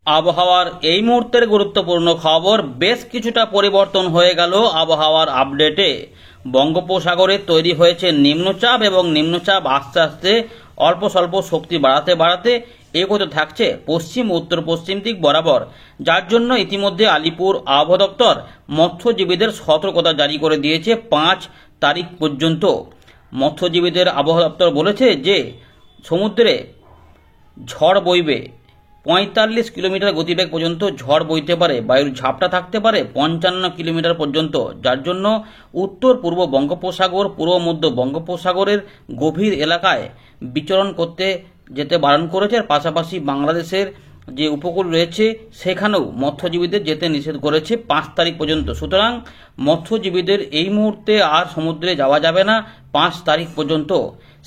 আবহাওয়ার এই মুহূর্তের গুরুত্বপূর্ণ খবর, বেশ কিছুটা পরিবর্তন হয়ে গেল আবহাওয়ার আপডেটে। বঙ্গোপসাগরে তৈরি হয়েছে নিম্নচাপ এবং নিম্নচাপ আস্তে আস্তে অল্প স্বল্প শক্তি বাড়াতে বাড়াতে এগোতে থাকছে পশ্চিম উত্তর পশ্চিম দিক বরাবর, যার জন্য ইতিমধ্যে আলিপুর আবহাওয়া দপ্তর মৎস্যজীবীদের সতর্কতা জারি করে দিয়েছে 5 তারিখ পর্যন্ত। মৎস্যজীবীদের আবহাওয়া দপ্তর বলেছে যে সমুদ্রে ঝড় বইবে, 45 কিলোমিটার গতিবেগ পর্যন্ত ঝড় বইতে পারে, বায়ুর ঝাপটা থাকতে পারে 55 কিলোমিটার পর্যন্ত, যার জন্য উত্তর পূর্ব বঙ্গোপসাগর পূর্ব মধ্য বঙ্গোপসাগরের গভীর এলাকায় বিচরণ করতে যেতে বারণ করেছে। আর পাশাপাশি বাংলাদেশের যে উপকূল রয়েছে সেখানেও মৎস্যজীবীদের যেতে নিষেধ করেছে 5 তারিখ পর্যন্ত। সুতরাং মৎস্যজীবীদের এই মুহূর্তে আর সমুদ্রে যাওয়া যাবে না 5 তারিখ পর্যন্ত।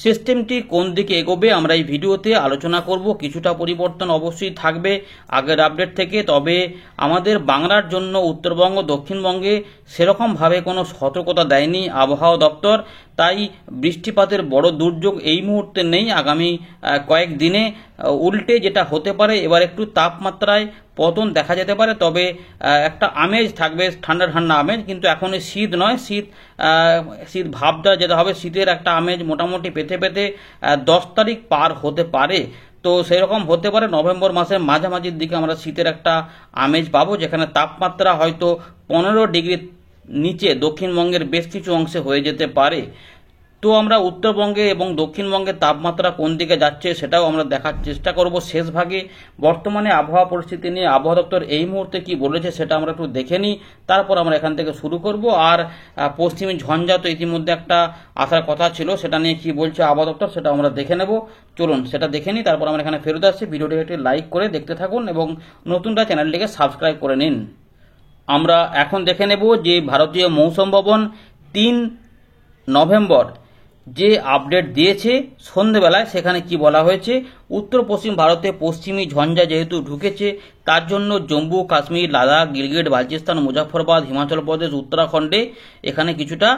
সিস্টেমটি কোন দিকে এগোবে আমরা এই ভিডিওতে আলোচনা করব। কিছুটা পরিবর্তন অবশ্যই থাকবে আগের আপডেট থেকে, তবে আমাদের বাংলার জন্য উত্তরবঙ্গ দক্ষিণবঙ্গে সেরকমভাবে কোনো সতর্কতা দেয়নি আবহাওয়া দপ্তর, তাই বৃষ্টিপাতের বড় দুর্যোগ এই মুহূর্তে নেই। আগামী কয়েকদিনে উল্টে যেটা হতে পারে, এবার একটু তাপমাত্রায় পতন দেখা যেতে পারে, তবে একটা আমেজ থাকবে, ঠান্ডা ঠান্ডা আমেজ, কিন্তু এখন শীত নয়, শীত ভাবটা যেটা হবে, শীতের একটা আমেজ মোটামুটি পেতে পেতে 10 তারিখ পার হতে পারে। তো সেরকম হতে পারে নভেম্বর মাসের মাঝামাঝির দিকে আমরা শীতের একটা আমেজ পাবো, যেখানে তাপমাত্রা হয়তো 15 ডিগ্রি নিচে দক্ষিণবঙ্গের বেশ কিছু অংশে হয়ে যেতে পারে। তো আমরা উত্তরবঙ্গে এবং দক্ষিণবঙ্গের তাপমাত্রা কোন দিকে যাচ্ছে সেটাও আমরা দেখার চেষ্টা করব শেষ ভাগে। বর্তমানে আবহাওয়া পরিস্থিতি নিয়ে আবহাওয়া দপ্তর এই মুহূর্তে কি বলেছে সেটা আমরা একটু দেখে নিই, তারপর আমরা এখান থেকে শুরু করব। আর পশ্চিমী ঝঞ্ঝা তো ইতিমধ্যে একটা আসার কথা ছিল, সেটা নিয়ে কি বলছে আবহাওয়া দপ্তর সেটা আমরা দেখে নেব। চলুন সেটা দেখে নিই, তারপর আমরা এখানে ফেরত আসছি। ভিডিওটিকে একটি লাইক করে দেখতে থাকুন এবং নতুনরা চ্যানেলটিকে সাবস্ক্রাইব করে নিন। আমরা এখন দেখে নেব যে ভারতীয় মৌসুম ভবন 3 নভেম্বর যে আপডেট দিয়েছে সন্ধেবেলায়, সেখানে কি বলা হয়েছে। উত্তর পশ্চিম ভারতে পশ্চিমী ঝঞ্ঝা যেহেতু ঢুকেছে, তার জন্য জম্মু কাশ্মীর লাদাখ গিলগিট বালচিস্তান মুজাফরবাদ হিমাচল প্রদেশ উত্তরাখণ্ডে এখানে কিছুটা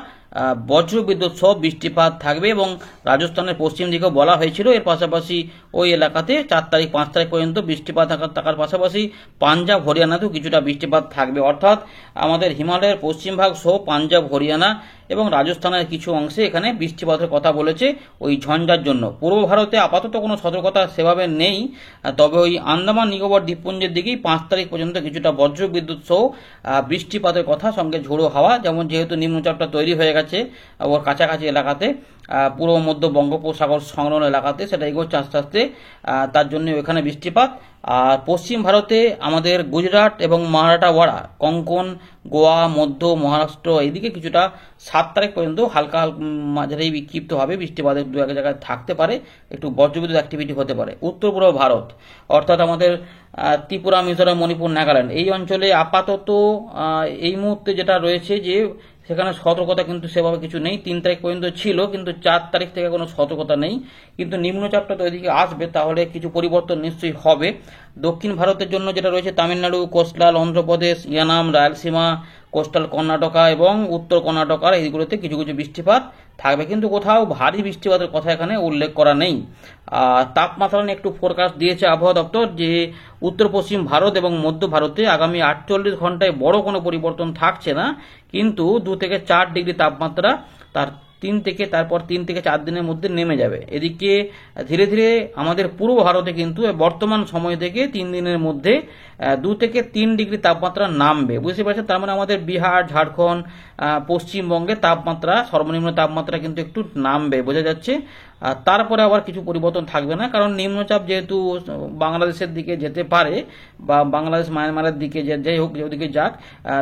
বজ্রবিদ্যুৎ সহ বৃষ্টিপাত থাকবে এবং রাজস্থানের পশ্চিম দিকেও বলা হয়েছিল। এর পাশাপাশি ওই এলাকাতে 4 তারিখ 5 তারিখ পর্যন্ত বৃষ্টিপাত থাকার পাশাপাশি পাঞ্জাব হরিয়ানাতেও কিছুটা বৃষ্টিপাত থাকবে, অর্থাৎ আমাদের হিমালয়ের পশ্চিম ভাগ সহ পাঞ্জাব হরিয়ানা এবং রাজস্থানের কিছু অংশে এখানে বৃষ্টিপাতের কথা বলেছে ওই ঝঞ্ঝার জন্য। পূর্ব ভারতে আপাতত কোনো সতর্কতা সেভাবে নেই, তবে ওই আন্দামান নিকোবর দ্বীপপুঞ্জের দিকেই 5 তারিখ পর্যন্ত কিছুটা বজ্রবিদ্যুৎ সহ বৃষ্টিপাতের কথা, সঙ্গে ঝোড়ো হাওয়া, যেমন যেহেতু নিম্নচাপটা তৈরি হয়ে গেছে ওর কাছাকাছি এলাকাতে, পূর্ব মধ্য বঙ্গোপসাগর সংলগ্ন এলাকাতে সেটা এগোচ্ছে আস্তে আস্তে, তার জন্য ওখানে বৃষ্টিপাত। আর পশ্চিম ভারতে আমাদের গুজরাট এবং মারাঠাওয়াড়া, কোঙ্কন, গোয়া, মধ্য মহারাষ্ট্র এইদিকে কিছুটা 7 তারিখ পর্যন্ত হালকা মাঝারি বিক্ষিপ্তভাবে বৃষ্টিপাতের দু এক জায়গায় থাকতে পারে, একটু বজ্রবিদ্যুৎ অ্যাক্টিভিটি হতে পারে। উত্তর পূর্ব ভারত অর্থাৎ আমাদের ত্রিপুরা, মিজোরাম, মণিপুর, নাগাল্যান্ড এই অঞ্চলে আপাতত এই মুহূর্তে যেটা রয়েছে যে সেখানে সতর্কতা কিন্তু সেভাবে কিছু নেই। 3 তারিখ পর্যন্ত ছিল, কিন্তু 4 তারিখ থেকে কোনো সতর্কতা নেই। কিন্তু নিম্নচাপটা তো এদিকে আসবে, তাহলে কিছু পরিবর্তন নিশ্চয়ই হবে। দক্ষিণ ভারতের জন্য যেটা রয়েছে তামিলনাড়ু, কোস্টাল অন্ধ্রপ্রদেশ, ইয়ানাম, রায়লসীমা, কোস্টাল কর্ণাটকা এবং উত্তর কর্ণাটকার এইগুলোতে কিছু কিছু বৃষ্টিপাত থাকবে, কিন্তু কোথাও ভারী বৃষ্টিপাতের কথা এখানে উল্লেখ করা নেই। তাপমাত্রা নিয়ে একটু ফোরকাস্ট দিয়েছে আবহাওয়া দপ্তর যে উত্তর পশ্চিম ভারত এবং মধ্য ভারতে আগামী 48 ঘন্টায় বড় কোনো পরিবর্তন থাকছে না, কিন্তু 2 থেকে 4 ডিগ্রি তাপমাত্রা তারপর 3 থেকে 4 দিনের মধ্যে নেমে যাবে। এদিকে ধীরে ধীরে আমাদের পূর্ব ভারতে কিন্তু বর্তমান সময় থেকে 3 দিনের মধ্যে 2 থেকে 3 ডিগ্রি তাপমাত্রা নামবে, বুঝতে পারছেন। তার মানে আমাদের বিহার, ঝাড়খণ্ড, পশ্চিমবঙ্গে তাপমাত্রা সর্বনিম্ন তাপমাত্রা কিন্তু একটু নামবে, বোঝা যাচ্ছে। তারপরে আবার কিছু পরিবর্তন থাকবে না, কারণ নিম্নচাপ যেহেতু বাংলাদেশের দিকে যেতে পারে বা বাংলাদেশ মায়ানমারের দিকে যাই হোক, যেদিকে যাক,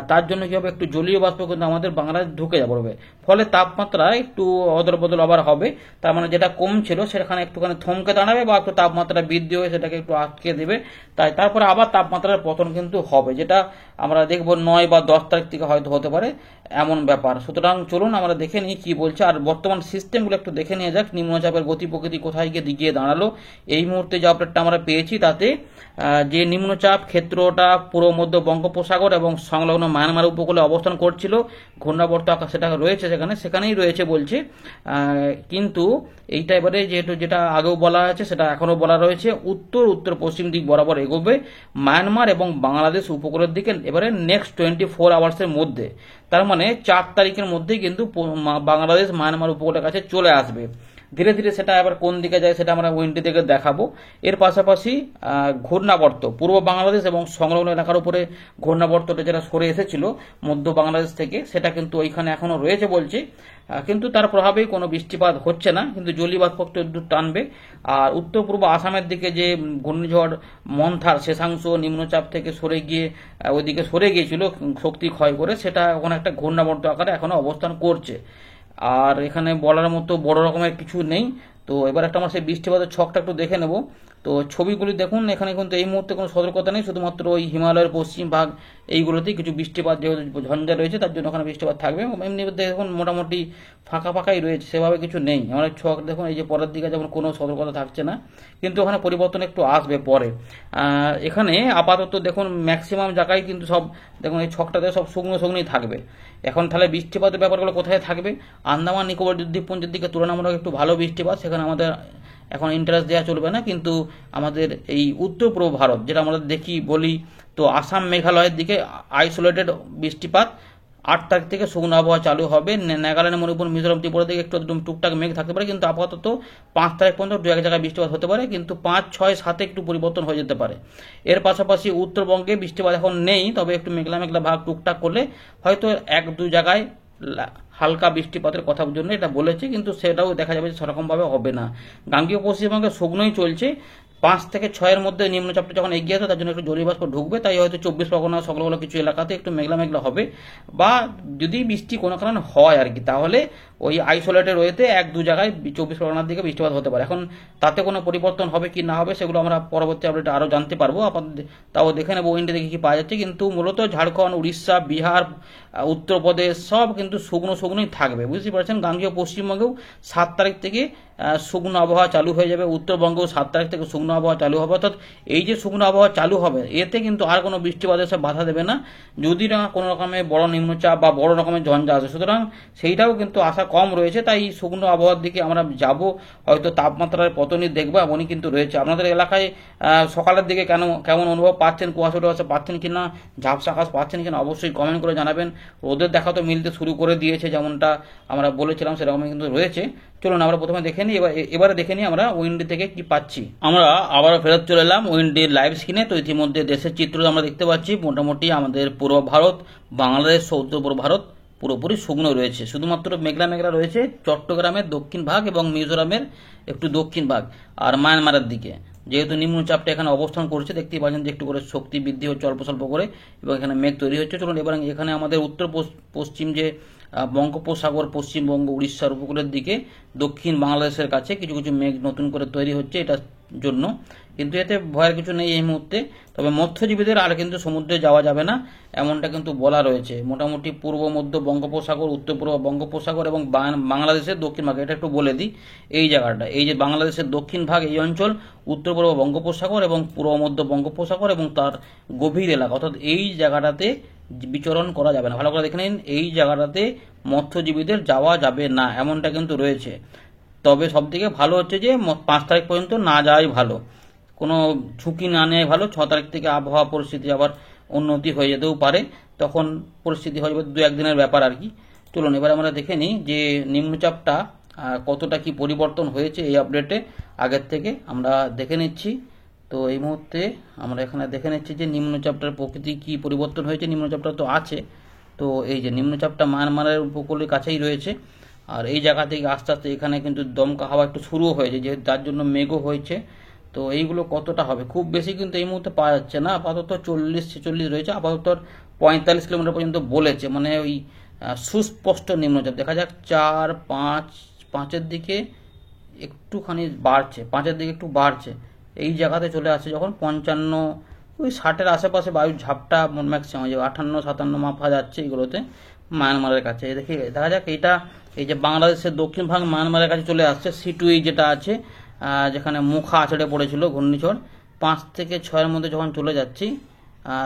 তার জন্য কি হবে, একটু জলীয় বাষ্প কিন্তু আমাদের বাংলাদেশ ঢুকে পড়বে, ফলে তাপমাত্রা একটু অদল বদল আবার হবে। তার মানে যেটা কম ছিল সেখানে একটুখানি থমকে দাঁড়াবে বা একটু তাপমাত্রা বৃদ্ধি হয়ে সেটাকে একটু আটকে দেবে, তারপরে আবার তাপমাত্রার পতন কিন্তু হবে, যেটা আমরা দেখবো 9 বা 10 তারিখ থেকে হয়তো হতে পারে এমন ব্যাপার। সুতরাং চলুন আমরা দেখে নিই কি বলছে, আর বর্তমান সিস্টেমগুলো একটু দেখে নিয়ে যাক। নিম্নচাপের গতি প্রকৃতি কোথায় গিয়ে দাঁড়ালো এই মুহূর্তে যে আপডেটটা আমরা পেয়েছি, তাতে যে নিম্নচাপ ক্ষেত্রটা পূর্ব মধ্য বঙ্গোপসাগর এবং সংলগ্ন মায়ানমার উপকূলে অবস্থান করছিল, ঘূর্ণাবর্ত আকাশ সেটা রয়েছে সেখানেই রয়েছে বলছে। বলছে, কিন্তু এইটা এবারে যেটা আগেও বলা আছে সেটা এখনো বলা রয়েছে, উত্তর পশ্চিম দিক বরাবর এগোবে মায়ানমার এবং বাংলাদেশ উপকূলের দিকে এবারে নেক্সট 24 আওয়ার্সের মধ্যে। তার মানে 4 তারিখের মধ্যেই কিন্তু বাংলাদেশ মায়ানমার উপকূলের কাছে চলে আসবে। ধীরে ধীরে সেটা আবার কোন দিকে যায় সেটা আমরা উইন্ডি থেকে দেখাবো। এর পাশাপাশি ঘূর্ণাবর্ত পূর্ব বাংলাদেশ এবং সংলগ্ন এলাকার উপরে ঘূর্ণাবর্তটা যেটা সরে এসেছিল মধ্য বাংলাদেশ থেকে, সেটা কিন্তু ওইখানে এখনো রয়েছে বলছে, কিন্তু তার প্রভাবেই কোনো বৃষ্টিপাত হচ্ছে না, কিন্তু জলীয়বাষ্প একটু টানবে। আর উত্তর পূর্ব আসামের দিকে যে ঘূর্ণিঝড় মন্থার শেষাংশ নিম্নচাপ থেকে সরে গিয়ে ওইদিকে সরে গিয়েছিল শক্তি ক্ষয় করে, সেটা এখন একটা ঘূর্ণাবর্ত আকারে এখনো অবস্থান করছে। আর এখানে বলার মতো বড় রকমের কিছু নেই। তো এবার একটা আমরা সেই বৃষ্টিপাতের ছকটা একটু দেখে নেব। তো ছবিগুলি দেখুন, এখানে কিন্তু এই মুহূর্তে কোনো সতর্কতা নেই, শুধুমাত্র ওই হিমালয়ের পশ্চিম ভাগ এইগুলোতেই কিছু বৃষ্টিপাত যেহেতু ঝঞ্ঝা রয়েছে তার জন্য ওখানে বৃষ্টিপাত থাকবে। এমনি দেখুন মোটামুটি ফাঁকাই রয়েছে, সেভাবে কিছু নেই। আমাদের ছক দেখুন, এই যে পরের দিকে যেমন কোনো সতর্কতা থাকছে না, কিন্তু ওখানে পরিবর্তন একটু আসবে পরে। এখানে আপাতত দেখুন ম্যাক্সিমাম জায়গায় কিন্তু সব দেখুন এই ছকটাতে সব শুকনোই থাকবে। এখন তাহলে বৃষ্টিপাতের ব্যাপারগুলো কোথায় থাকবে? আন্দামান নিকোবর দ্বীপপুঞ্জের দিকে তুলনামূলক একটু ভালো বৃষ্টিপাত, সেখানে আমাদের এখন ইন্টারেস্ট দেওয়া চলবে না। কিন্তু আমাদের এই উত্তর পূর্ব ভারত যেটা আমরা বলি, তো আসাম মেঘালয়ের দিকে আইসোলেটেড বৃষ্টিপাত 8 তারিখ থেকে শুকনো আবহাওয়া চালু হবে। নাগাল্যান্ড মণিপুর মিজোরাম ত্রিপুরা দিকে একটু টুকটাক মেঘ থাকতে পারে, কিন্তু আপাতত 5 তারিখ পর্যন্ত দু এক জায়গায় বৃষ্টিপাত হতে পারে, কিন্তু 5, 6, 7 একটু পরিবর্তন হয়ে যেতে পারে। এর পাশাপাশি উত্তরবঙ্গে বৃষ্টিপাত এখন নেই, তবে একটু মেঘলা ভাব টুকটাক করলে হয়তো 1-2 জায়গায় হালকা বৃষ্টিপাতের কথার জন্য এটা বলেছে, কিন্তু সেটাও দেখা যাবে যে সেরকমভাবে হবে না। গাঙ্গেয় পশ্চিমবঙ্গে শুকনোই চলছে। 5 থেকে 6-এর মধ্যে নিম্নচাপটা যখন এগিয়ে আসবে তার জন্য একটু জলীয়বাষ্প ঢুকবে, তাই হয়তো 24 পরগনা সংলগ্ন কিছু এলাকাতে একটু মেঘলা হবে, বা যদি বৃষ্টি কোনো কারণে হয় আর কি, তাহলে ওই আইসোলেটেড ওয়েতে 1-2 জায়গায় 24 পরগনার দিকে বৃষ্টিপাত হতে পারে। এখন তাতে কোনো পরিবর্তন হবে কি না হবে সেগুলো আমরা পরবর্তী আপডেটে আরও জানতে পারবো। তাও দেখে নেবো উইন্ডে দেখে কি পাওয়া যাচ্ছে। কিন্তু মূলত ঝাড়খণ্ড, উড়িষ্যা, বিহার, উত্তরপ্রদেশ সব কিন্তু শুকনোই থাকবে, বুঝতে পারছেন। গাঙ্গেয় পশ্চিমবঙ্গেও 7 তারিখ থেকে শুকনো আবহাওয়া চালু হয়ে যাবে, উত্তরবঙ্গেও 7 তারিখ থেকে শুকনো আবহাওয়া চালু হবে। অর্থাৎ এই যে শুকনো আবহাওয়া চালু হবে এতে কিন্তু আর কোনো বৃষ্টিপাত এসে বাধা দেবে না, যদি না কোনো রকমের বড় নিম্নচাপ বা বড় রকমের ঝঞ্ঝা আসে। সুতরাং সেইটাও কিন্তু আশা কম রয়েছে, তাই শুকনো আবহাওয়ার দিকে আমরা যাব, হয়তো তাপমাত্রার পতনই দেখবো এমনই কিন্তু রয়েছে। আপনাদের এলাকায় সকালের দিকে কেমন অনুভব পাচ্ছেন, কুয়াশা পাচ্ছেন কিনা, ঝাপসা আকাশ পাচ্ছেন কিনা, অবশ্যই কমেন্ট করে জানাবেন। রোদের দেখা তো মিলতে শুরু করে দিয়েছে, যেমনটা আমরা বলেছিলাম সেরকমই কিন্তু রয়েছে। চলুন আমরা প্রথমে দেখে নিই, এবারে দেখে নিই আমরা উইন্ডি থেকে কি পাচ্ছি। আমরা আবারও ফেরত চলে এলাম উইন্ডির লাইভ স্ক্রিনে। তো ইতিমধ্যে দেশের চিত্র আমরা দেখতে পাচ্ছি, মোটামুটি আমাদের পূর্ব ভারত, বাংলাদেশ, উত্তর পূর্ব ভারত পুরোপুরি শুকনো রয়েছে, শুধুমাত্র মেঘলা রয়েছে চট্টগ্রামের দক্ষিণ ভাগ এবং মিজোরামের একটু দক্ষিণ ভাগ আর মায়ানমারের দিকে। যেহেতু নিম্নচাপটা এখানে অবস্থান করছে, দেখতেই পাচ্ছেন যে একটু করে শক্তি বৃদ্ধি হচ্ছে অল্প স্বল্প করে, এবং এখানে মেঘ তৈরি হচ্ছে। চলুন এবার এখানে আমাদের উত্তর পশ্চিম যে বঙ্গোপসাগর, পশ্চিমবঙ্গ, উড়িষ্যার উপকূলের দিকে দক্ষিণ বাংলাদেশের কাছে কিছু কিছু মেঘ নতুন করে তৈরি হচ্ছে এটার জন্য, কিন্তু এতে ভয়ের কিছু নেই এই মুহূর্তে। তবে মৎস্যজীবীদের আর কিন্তু সমুদ্রে যাওয়া যাবে না এমনটা কিন্তু বলা রয়েছে। মোটামুটি পূর্ব মধ্য বঙ্গোপসাগর, উত্তর পূর্ব বঙ্গোপসাগর এবং বাংলাদেশের দক্ষিণ ভাগ, এটা একটু বলে দিই, এই জায়গাটা, এই যে বাংলাদেশের দক্ষিণ ভাগ এই অঞ্চল, উত্তর পূর্ব বঙ্গোপসাগর এবং পূর্ব মধ্য বঙ্গোপসাগর এবং তার গভীর এলাকা, অর্থাৎ এই জায়গাটাতে বিচরণ করা যাবে না। ভালো করে দেখে নিন, এই জায়গাটাতে মৎস্যজীবীদের যাওয়া যাবে না এমনটা কিন্তু রয়েছে। তবে সবথেকে ভালো হচ্ছে যে 5 তারিখ পর্যন্ত না যাওয়াই ভালো, কোনো ঝুঁকি না নেওয়াই ভালো। 6 তারিখ থেকে আবহাওয়া পরিস্থিতি আবার উন্নতি হয়ে যেতেও পারে, তখন পরিস্থিতি হয়ে যাবে 2-1 দিনের ব্যাপার আর কি। চলুন এবার আমরা দেখে নিই যে নিম্নচাপটা কতটা কি পরিবর্তন হয়েছে এই আপডেটে আগের থেকে আমরা দেখে নিচ্ছি। তো এই মুহূর্তে আমরা এখানে দেখে নিচ্ছি যে নিম্নচাপটার প্রকৃতি কি পরিবর্তন হয়েছে। নিম্নচাপটা তো আছে, তো এই যে নিম্নচাপটা মায়ানমারের উপকূলের কাছেই রয়েছে, আর এই জায়গা থেকে আস্তে আস্তে এখানে কিন্তু দমকা হাওয়া একটু শুরু হয়েছে, যে যার জন্য মেঘও হয়েছে। তো এইগুলো কতটা হবে, খুব বেশি কিন্তু এই মুহূর্তে পাওয়া যাচ্ছে না, আপাতত 40-46 রয়েছে, আপাতত 45 কিলোমিটার পর্যন্ত বলেছে, মানে ওই সুস্পষ্ট নিম্নচাপ। দেখা যাক 4-5-5-এর দিকে একটুখানি বাড়ছে, 5-এর দিকে একটু বাড়ছে, এই জায়গাতে চলে আসছে যখন 55 ওই 60-এর আশেপাশে বায়ুর ঝাপটা ম্যাক্সিমাম 58-57 মাপা যাচ্ছে এইগুলোতে মায়ানমারের কাছে। দেখা যাক এইটা, এই যে বাংলাদেশের দক্ষিণ ভাগ মায়ানমারের কাছে চলে আসছে, সিটুই যেটা আছে, যেখানে মুখা আছড়ে পড়েছিল ঘূর্ণিঝড়, 5 থেকে 6-এর মধ্যে যখন চলে যাচ্ছি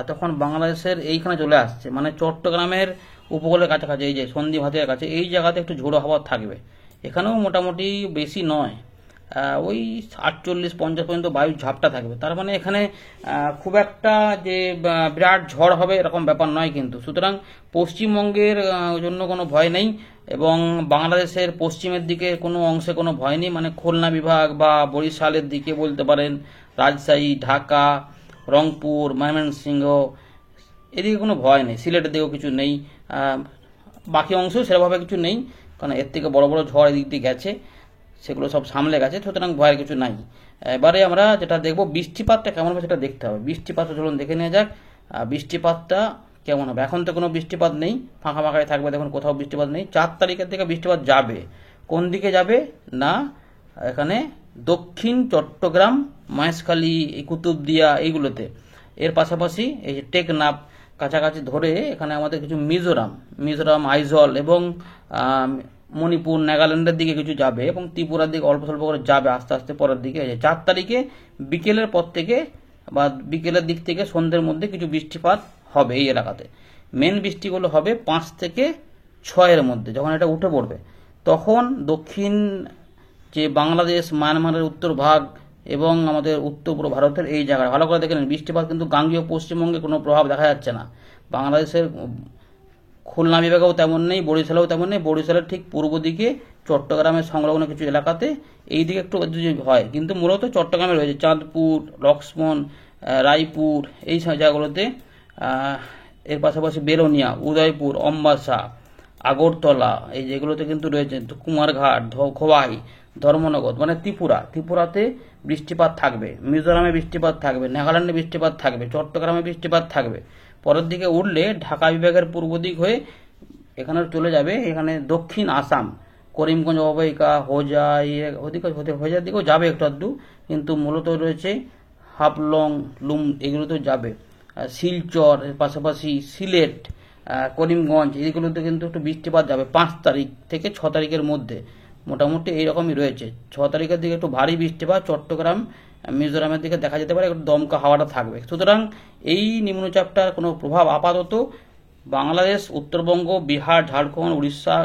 তখন বাংলাদেশের এইখানে চলে আসছে, মানে চট্টগ্রামের উপকূলের কাছাকাছি এই যে সন্ধিভাতের কাছে এই জায়গাতে একটু ঝোড়ো হাওয়া থাকবে। এখানেও মোটামুটি বেশি নয়, ওই 48-50 পর্যন্ত বায়ুর ঝাপটা থাকবে। তার মানে এখানে খুব একটা যে বিরাট ঝড় হবে এরকম ব্যাপার নয় কিন্তু। সুতরাং পশ্চিমবঙ্গের জন্য কোনো ভয় নেই এবং বাংলাদেশের পশ্চিমের দিকে কোনো অংশে কোনো ভয় নেই, মানে খুলনা বিভাগ বা বরিশালের দিকে বলতে পারেন, রাজশাহী, ঢাকা, রংপুর, ময়মনসিংহ, এদিকে কোনো ভয় নেই। সিলেটের দিকেও কিছু নেই, বাকি অংশেও সেরকমভাবে কিছু নেই, কারণ এর থেকে বড় বড় ঝড় এদিক দিয়ে গেছে, সেগুলো সব সামলে গেছে, সুতরাং ভয়ের কিছু নাই। এবারে আমরা যেটা দেখব বৃষ্টিপাতটা কেমন হবে সেটা দেখতে হবে। বৃষ্টিপাতটা চলুন দেখে নেওয়া যাক বৃষ্টিপাতটা কেমন হবে। এখন তো কোনো বৃষ্টিপাত নেই, ফাঁকা ফাঁকায় থাকবে, দেখুন কোথাও বৃষ্টিপাত নেই। 4 তারিখের থেকে বৃষ্টিপাত যাবে। কোন দিকে যাবে না, এখানে দক্ষিণ চট্টগ্রাম, মহেশখালী, এই কুতুবদিয়া এইগুলোতে। এর পাশাপাশি এই যে টেকনাফ কাছাকাছি ধরে এখানে আমাদের কিছু মিজোরাম, আইজল এবং মণিপুর, নাগাল্যান্ডের দিকে কিছু যাবে এবং ত্রিপুরার দিকে অল্প স্বল্প করে যাবে আস্তে আস্তে পরের দিকে। 4 তারিখে বিকেলের পর থেকে বা বিকেলের দিক থেকে সন্ধ্যের মধ্যে কিছু বৃষ্টিপাত হবে এই এলাকাতে। মেন বৃষ্টিগুলো হবে 5 থেকে 6-এর মধ্যে। যখন এটা উঠে পড়বে তখন দক্ষিণ যে বাংলাদেশ, মায়ানমারের উত্তর ভাগ এবং আমাদের উত্তর পূর্ব ভারতের এই জায়গায় ভালো করে দেখে নিন। বৃষ্টিপাত কিন্তু গাঙ্গেয় পশ্চিমবঙ্গে কোনো প্রভাব দেখা যাচ্ছে না। বাংলাদেশের খুলনা বিভাগেও তেমন নেই, বরিশালেও তেমন নেই। বরিশালের ঠিক পূর্ব দিকে চট্টগ্রামের সংলগ্ন কিছু এলাকাতে এই দিকে একটু হয়, কিন্তু মূলত চট্টগ্রামে রয়েছে চাঁদপুর, লক্ষ্মণ, রায়পুর এই জায়গাগুলোতে। এর পাশাপাশি বেলোনিয়া, উদয়পুর, অম্বাসা, আগরতলা এই যেগুলোতে কিন্তু রয়েছে, কুমারঘাট, খোয়াই, ধর্মনগর, মানে ত্রিপুরাতে বৃষ্টিপাত থাকবে, মিজোরামে বৃষ্টিপাত থাকবে, নাগাল্যান্ডে বৃষ্টিপাত থাকবে, চট্টগ্রামে বৃষ্টিপাত থাকবে। পরের দিকে উঠলে ঢাকা বিভাগের পূর্ব দিক হয়ে এখানে চলে যাবে, এখানে দক্ষিণ আসাম, করিমগঞ্জ, অবৈকা, হোজাই, হোজার দিকেও যাবে একটু আধটু, কিন্তু মূলত রয়েছে হাফলং, লুম এগুলোতেও যাবে। শিলচর, এর পাশাপাশি সিলেট, করিমগঞ্জ এইগুলোতে কিন্তু একটু বৃষ্টিপাত যাবে 5 তারিখ থেকে 6 তারিখের মধ্যে। মোটামুটি এইরকমই রয়েছে। 6 তারিখের দিকে একটু ভারী বৃষ্টিপাত চট্টগ্রাম, মিজোরামের দিকে দেখা যেতে পারে, একটু দমকা হাওয়াটা থাকবে। সুতরাং এই নিম্নচাপটার কোনো প্রভাব আপাতত বাংলাদেশ, উত্তরবঙ্গ, বিহার, ঝাড়খণ্ড, উড়িষ্যা,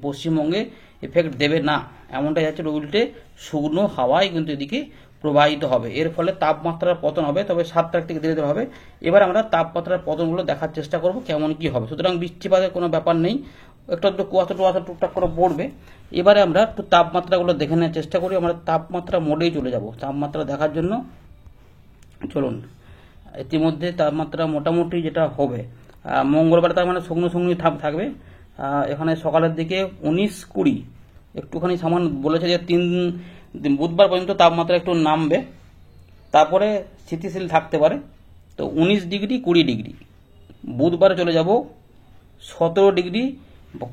পশ্চিমবঙ্গে এফেক্ট দেবে না, এমনটাই যাচ্ছে। উল্টে শুকনো হাওয়াই কিন্তু এদিকে প্রবাহিত হবে, এর ফলে তাপমাত্রার পতন হবে, তবে 7 তারিখ থেকে ধীরে ধীরে হবে। এবার আমরা তাপমাত্রার পতনগুলো দেখার চেষ্টা করব কেমন কি হবে। সুতরাং বৃষ্টিপাতের কোনো ব্যাপার নেই, একটু কুয়াশা টুকটাক করে পড়বে। এবারে আমরা একটু তাপমাত্রাগুলো দেখে নেওয়ার চেষ্টা করি। আমরা তাপমাত্রা মোডেই চলে যাব তাপমাত্রা দেখার জন্য। চলুন, ইতিমধ্যে তাপমাত্রা মোটামুটি যেটা হবে মঙ্গলবার, তার মানে শুকনো থাকবে। এখানে সকালের দিকে 19-20, একটুখানি সামান্য বলেছে যে বুধবার পর্যন্ত তাপমাত্রা একটু নামবে, তারপরে স্থিতিশীল থাকতে পারে। তো 19 ডিগ্রি, 20 ডিগ্রি। বুধবারে চলে যাব 17 ডিগ্রি,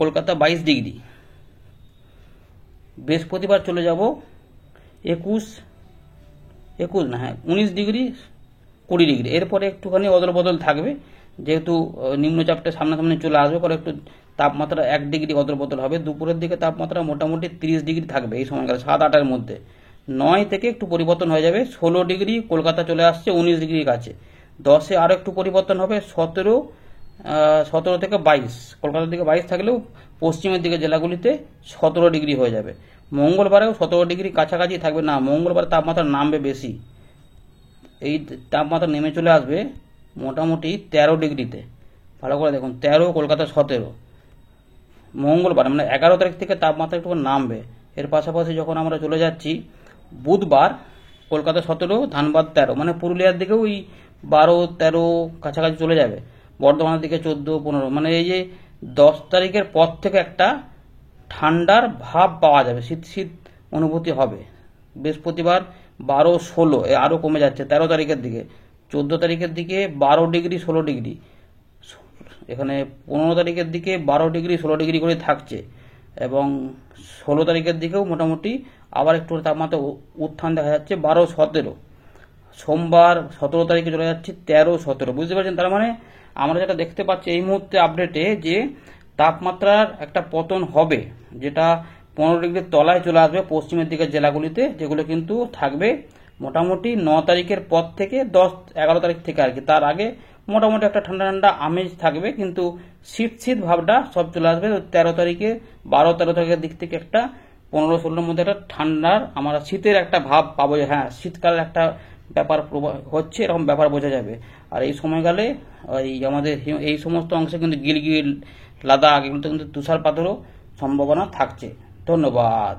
কলকাতা 22 ডিগ্রি। বৃহস্পতিবার চলে যাব 19 ডিগ্রি, 20 ডিগ্রি। এরপরে একটুখানি অদল বদল থাকবে, যেহেতু নিম্নচাপটা সামনাসামনি চলে আসবে, পরে একটু তাপমাত্রা 1 ডিগ্রি অদল বদল হবে। দুপুরের দিকে তাপমাত্রা মোটামুটি 30 ডিগ্রি থাকবে এই সময়কালে, 7-8-এর মধ্যে। 9 থেকে একটু পরিবর্তন হয়ে যাবে, 16 ডিগ্রি, কলকাতা চলে আসছে 19 ডিগ্রির কাছে। 10-এ আরও একটু পরিবর্তন হবে, 17 থেকে 22, কলকাতার দিকে 22 থাকলেও পশ্চিমের দিকে জেলাগুলিতে 17 ডিগ্রি হয়ে যাবে। মঙ্গলবারেও 17 ডিগ্রি কাছাকাছি থাকবে না, মঙ্গলবার তাপমাত্রা নামবে বেশি। এই তাপমাত্রা নেমে চলে আসবে মোটামুটি 13 ডিগ্রিতে। ভালো করে দেখুন, 13, কলকাতা 17 মঙ্গলবার, মানে 11 তারিখ থেকে তাপমাত্রা একটু নামবে। এর পাশাপাশি যখন আমরা চলে যাচ্ছি বুধবার, কলকাতা 17, ধানবাদ 13, মানে পুরুলিয়ার দিকেও ওই 12-13 কাছাকাছি চলে যাবে। বর্ধমানের দিকে 14-15, মানে এই যে 10 তারিখের পর থেকে একটা ঠান্ডার ভাব পাওয়া যাবে, শীত অনুভূতি হবে। বৃহস্পতিবার 12-16 আরও কমে যাচ্ছে 13 তারিখের দিকে। 14 তারিখের দিকে 12 ডিগ্রি, 16 ডিগ্রি। এখানে 15 তারিখের দিকে 12 ডিগ্রি, 16 ডিগ্রি করে থাকছে, এবং 16 তারিখের দিকেও মোটামুটি আবার একটু তাপমাত্রা উত্থান দেখা যাচ্ছে 12-17। সোমবার 17 তারিখে চলে যাচ্ছে 13-17। বুঝতে পারছেন? তার মানে আমরা যেটা দেখতে পাচ্ছি এই মুহূর্তে আপডেটে, যে তাপমাত্রার একটা পতন হবে, যেটা 15 ডিগ্রির তলায় চলে আসবে পশ্চিমের দিকের জেলাগুলিতে, যেগুলো কিন্তু থাকবে মোটামুটি 9 তারিখের পর থেকে 10-11 তারিখ থেকে আর কি, তার আগে মোটামুটি একটা ঠান্ডা ঠান্ডা আমেজ থাকবে, কিন্তু শীত শীত ভাবটা সব চলে আসবে। 13 তারিখে 12-13 তারিখের দিক থেকে একটা 15-16 মধ্যে একটা ঠান্ডার আমরা শীতের একটা ভাব পাবো, যে হ্যাঁ শীতকালের একটা ব্যাপার হচ্ছে, এরকম ব্যাপার বোঝা যাবে। আর এই সময়কালে আমাদের এই সমস্ত অংশে কিন্তু গিলগিট, লাদাখ এগুলোতে কিন্তু তুষারপাতেরও সম্ভাবনা থাকছে। ধন্যবাদ।